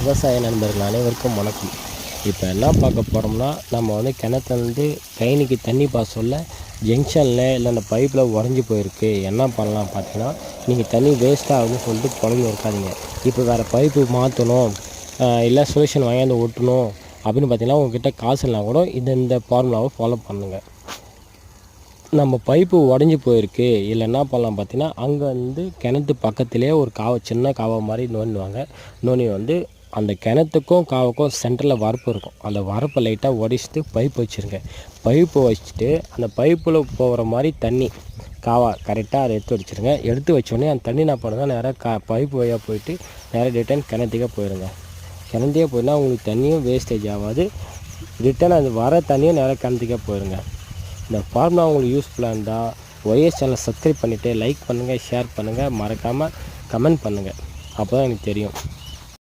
விவசாய நண்பர்கள் அனைவருக்கும் வணக்கம். இப்போ என்ன பார்க்க போகிறோம்னா, நம்ம வந்து கிணத்துலேருந்து கைனிக்கு தண்ணி பாச சொல்ல ஜங்ஷனில் இல்லை அந்த பைப்பில் உடஞ்சி போயிருக்கு. என்ன பண்ணலாம் பார்த்தீங்கன்னா, நீங்கள் தண்ணி வேஸ்ட் ஆகுதுன்னு சொல்லிட்டு புலம்பி இருக்காதீங்க. இப்போ வேறு பைப்பு மாற்றணும், இல்லை சொல்யூஷன் வாங்கியாந்து ஒட்டணும் அப்படின்னு பார்த்தீங்கன்னா, உங்கள்கிட்ட காசு இல்லைனா கூட இந்த ஃபார்முலாவை ஃபாலோ பண்ணுங்கள். நம்ம பைப்பு உடஞ்சி போயிருக்கு, இல்லை என்ன பண்ணலாம் பார்த்தீங்கன்னா, அங்கே வந்து கிணத்து பக்கத்துலேயே ஒரு சின்ன காவை மாதிரி நோண்டுவாங்க. நோண்டி வந்து அந்த கிணத்துக்கும் காவுக்கும் சென்டரில் வரப்பு இருக்கும். அந்த வரப்பை லைட்டாக உடைச்சிட்டு பைப்பு வச்சுருங்க. பைப்பு வச்சுட்டு அந்த பைப்பில் போகிற மாதிரி தண்ணி காவா கரெக்டாக அதை எடுத்து வச்சுருங்க. எடுத்து வச்சோடனே அந்த தண்ணி என்ன பண்ணுங்க, நேராக பைப்பு வழியாக போயிட்டு நேராக ரிட்டன் கிணத்துக்கே போயிடுங்க. கிணத்துக்கே போயிடனா உங்களுக்கு தண்ணியும் வேஸ்டேஜ் ஆகாது. ரிட்டன் அது வர தண்ணியும் நேராக கிணத்துக்கே போயிடுங்க. இந்த ஃபார்முலா உங்களுக்கு யூஸ்ஃபுல்லாக இருந்தால் ஒய்எஸ் சேனலை சப்ஸ்கிரைப் பண்ணிவிட்டு லைக் பண்ணுங்கள், ஷேர் பண்ணுங்கள், மறக்காமல் கமெண்ட் பண்ணுங்கள். அப்போ தான் எனக்கு தெரியும்.